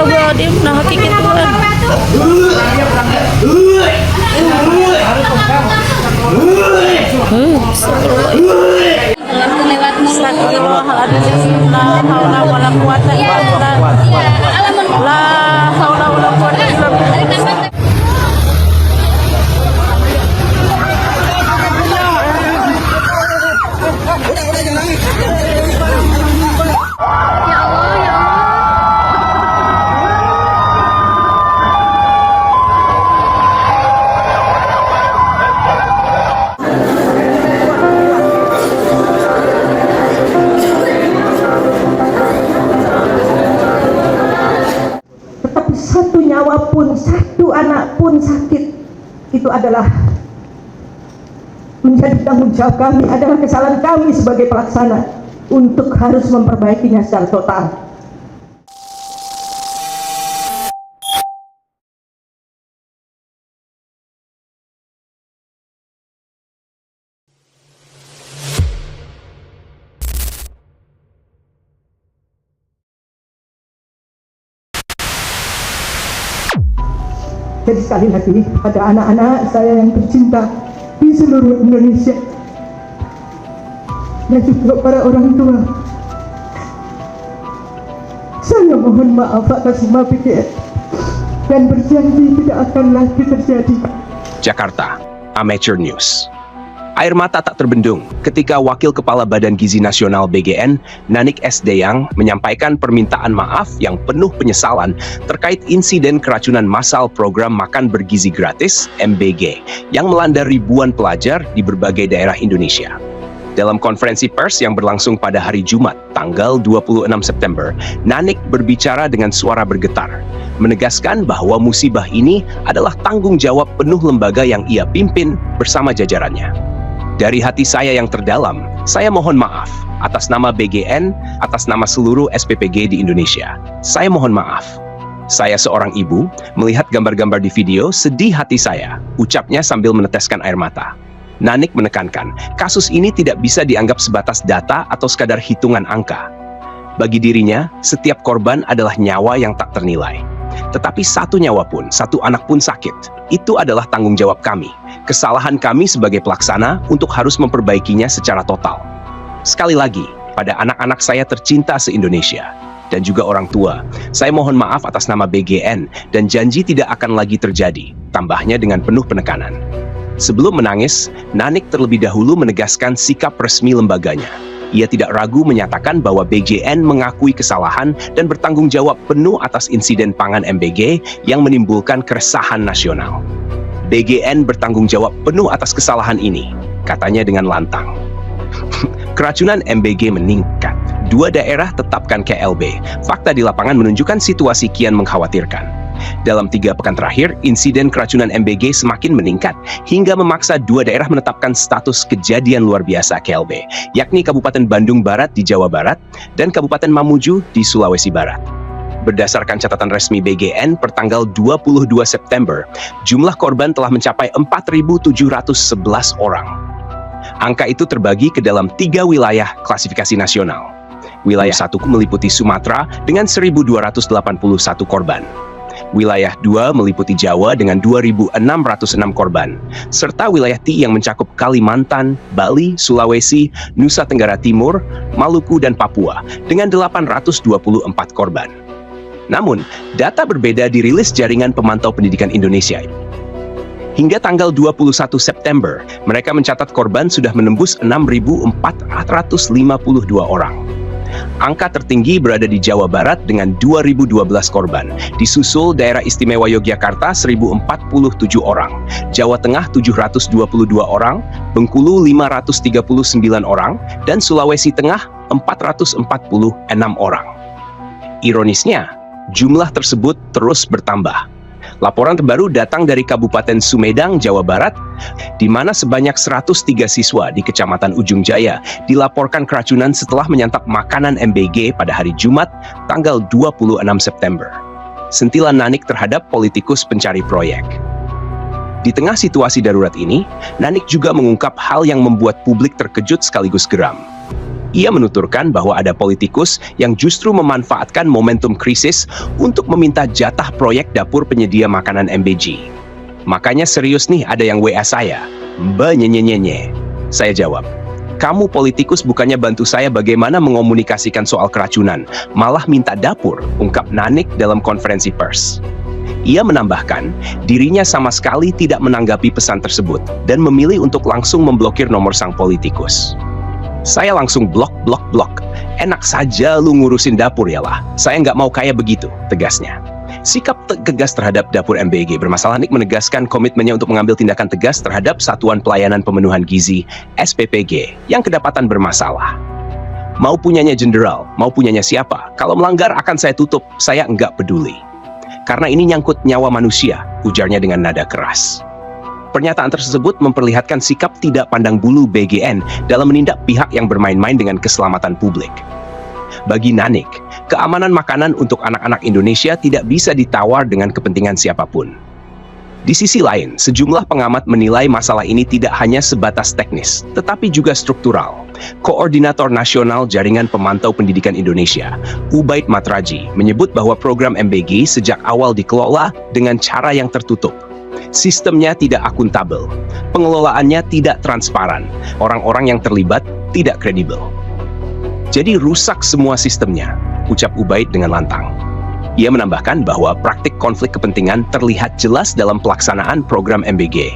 Astagfirullahaladzim, nah hakiki Tuhan. Astagfirullahaladzim. Astagfirullahaladzim. La haula wala quwata illa billah. La haula wala quwata illa billah. Satu nyawa pun, satu anak pun sakit, itu adalah menjadi tanggung jawab kami, adalah kesalahan kami sebagai pelaksana untuk harus memperbaikinya secara total. Jadi sekali lagi, pada anak-anak saya yang tercinta di seluruh Indonesia dan juga para orang tua, saya mohon maaf atas semua BGN dan berjanji tidak akan lagi terjadi. Jakarta, Amateur News. Air mata tak terbendung ketika Wakil Kepala Badan Gizi Nasional BGN, Nanik S. Deyang, menyampaikan permintaan maaf yang penuh penyesalan terkait insiden keracunan massal program Makan Bergizi Gratis (MBG) yang melanda ribuan pelajar di berbagai daerah Indonesia. Dalam konferensi pers yang berlangsung pada hari Jumat, tanggal 26 September, Nanik berbicara dengan suara bergetar, menegaskan bahwa musibah ini adalah tanggung jawab penuh lembaga yang ia pimpin bersama jajarannya. Dari hati saya yang terdalam, saya mohon maaf atas nama BGN, atas nama seluruh SPPG di Indonesia. Saya mohon maaf. Saya seorang ibu, melihat gambar-gambar di video, sedih hati saya, ucapnya sambil meneteskan air mata. Nanik menekankan, kasus ini tidak bisa dianggap sebatas data atau sekadar hitungan angka. Bagi dirinya, setiap korban adalah nyawa yang tak ternilai. Tetapi satu nyawa pun, satu anak pun sakit. Itu adalah tanggung jawab kami. Kesalahan kami sebagai pelaksana untuk harus memperbaikinya secara total. Sekali lagi, pada anak-anak saya tercinta se-Indonesia dan juga orang tua, saya mohon maaf atas nama BGN dan janji tidak akan lagi terjadi, tambahnya dengan penuh penekanan. Sebelum menangis, Nanik terlebih dahulu menegaskan sikap resmi lembaganya. Ia tidak ragu menyatakan bahwa BGN mengakui kesalahan dan bertanggung jawab penuh atas insiden pangan MBG yang menimbulkan keresahan nasional. BGN bertanggung jawab penuh atas kesalahan ini, katanya dengan lantang. Keracunan MBG meningkat. 2 daerah tetapkan KLB. Fakta di lapangan menunjukkan situasi kian mengkhawatirkan. Dalam 3 pekan terakhir, insiden keracunan MBG semakin meningkat hingga memaksa 2 daerah menetapkan status kejadian luar biasa KLB, yakni Kabupaten Bandung Barat di Jawa Barat dan Kabupaten Mamuju di Sulawesi Barat. Berdasarkan catatan resmi BGN per tanggal 22 September, jumlah korban telah mencapai 4.711 orang. Angka itu terbagi ke dalam 3 wilayah klasifikasi nasional. Wilayah 1 meliputi Sumatera dengan 1.281 korban. Wilayah 2 meliputi Jawa dengan 2.606 korban, serta wilayah T yang mencakup Kalimantan, Bali, Sulawesi, Nusa Tenggara Timur, Maluku, dan Papua dengan 824 korban. Namun, data berbeda dirilis Jaringan Pemantau Pendidikan Indonesia. Hingga tanggal 21 September, mereka mencatat korban sudah menembus 6.452 orang. Angka tertinggi berada di Jawa Barat dengan 2.012 korban, disusul Daerah Istimewa Yogyakarta 1.047 orang, Jawa Tengah 722 orang, Bengkulu 539 orang, dan Sulawesi Tengah 446 orang. Ironisnya, jumlah tersebut terus bertambah. Laporan terbaru datang dari Kabupaten Sumedang, Jawa Barat, di mana sebanyak 103 siswa di Kecamatan Ujung Jaya dilaporkan keracunan setelah menyantap makanan MBG pada hari Jumat, tanggal 26 September. Sentilan Nanik terhadap politikus pencari proyek. Di tengah situasi darurat ini, Nanik juga mengungkap hal yang membuat publik terkejut sekaligus geram. Ia menuturkan bahwa ada politikus yang justru memanfaatkan momentum krisis untuk meminta jatah proyek dapur penyedia makanan MBG. Makanya serius nih ada yang WA saya, Mbak nyenyenyenye. Saya jawab, kamu politikus bukannya bantu saya bagaimana mengomunikasikan soal keracunan, malah minta dapur, ungkap Nanik dalam konferensi pers. Ia menambahkan, dirinya sama sekali tidak menanggapi pesan tersebut dan memilih untuk langsung memblokir nomor sang politikus. Saya langsung blok. Enak saja lu ngurusin dapur ya lah. Saya nggak mau kayak begitu, tegasnya. Sikap tegas terhadap dapur MBG bermasalah. Nanik menegaskan komitmennya untuk mengambil tindakan tegas terhadap Satuan Pelayanan Pemenuhan Gizi (SPPG) yang kedapatan bermasalah. Mau punyanya jenderal, mau punyanya siapa, kalau melanggar akan saya tutup, saya nggak peduli. Karena ini nyangkut nyawa manusia, ujarnya dengan nada keras. Pernyataan tersebut memperlihatkan sikap tidak pandang bulu BGN dalam menindak pihak yang bermain-main dengan keselamatan publik. Bagi Nanik, keamanan makanan untuk anak-anak Indonesia tidak bisa ditawar dengan kepentingan siapapun. Di sisi lain, sejumlah pengamat menilai masalah ini tidak hanya sebatas teknis, tetapi juga struktural. Koordinator Nasional Jaringan Pemantau Pendidikan Indonesia, Ubaid Matraji, menyebut bahwa program MBG sejak awal dikelola dengan cara yang tertutup. Sistemnya tidak akuntabel, pengelolaannya tidak transparan, orang-orang yang terlibat tidak kredibel. Jadi rusak semua sistemnya, ucap Ubaid dengan lantang. Ia menambahkan bahwa praktik konflik kepentingan terlihat jelas dalam pelaksanaan program MBG.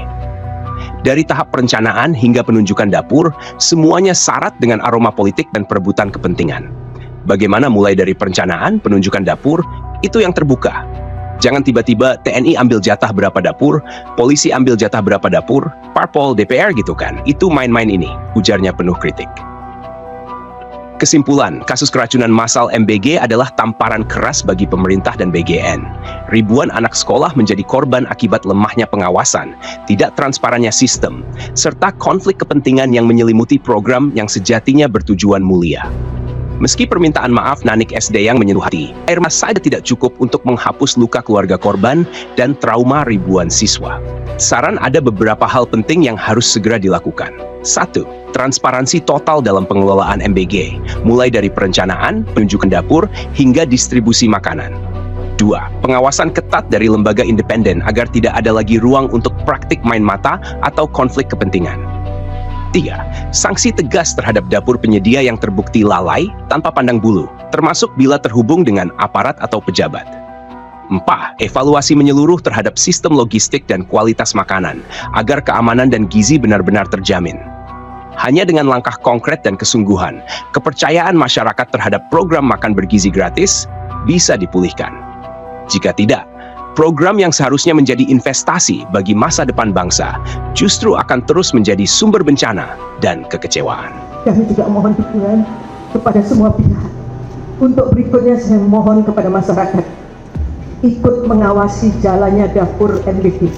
Dari tahap perencanaan hingga penunjukan dapur, semuanya syarat dengan aroma politik dan perebutan kepentingan. Bagaimana mulai dari perencanaan, penunjukan dapur, itu yang terbuka. Jangan tiba-tiba TNI ambil jatah berapa dapur, polisi ambil jatah berapa dapur, parpol, DPR gitu kan. Itu main-main ini, ujarnya penuh kritik. Kesimpulan, kasus keracunan massal MBG adalah tamparan keras bagi pemerintah dan BGN. Ribuan anak sekolah menjadi korban akibat lemahnya pengawasan, tidak transparannya sistem, serta konflik kepentingan yang menyelimuti program yang sejatinya bertujuan mulia. Meski permintaan maaf Nanik Esdeyang menyentuh hati, air mata saja tidak cukup untuk menghapus luka keluarga korban dan trauma ribuan siswa. Saran ada beberapa hal penting yang harus segera dilakukan. 1. Transparansi total dalam pengelolaan MBG, mulai dari perencanaan, penunjukan dapur, hingga distribusi makanan. 2. Pengawasan ketat dari lembaga independen agar tidak ada lagi ruang untuk praktik main mata atau konflik kepentingan. 3. Sanksi tegas terhadap dapur penyedia yang terbukti lalai tanpa pandang bulu, termasuk bila terhubung dengan aparat atau pejabat. 4. Evaluasi menyeluruh terhadap sistem logistik dan kualitas makanan, agar keamanan dan gizi benar-benar terjamin. Hanya dengan langkah konkret dan kesungguhan, kepercayaan masyarakat terhadap program makan bergizi gratis bisa dipulihkan. Jika tidak, program yang seharusnya menjadi investasi bagi masa depan bangsa justru akan terus menjadi sumber bencana dan kekecewaan. Kami juga mohon dukungan kepada semua pihak. Untuk berikutnya saya mohon kepada masyarakat ikut mengawasi jalannya dapur MBG.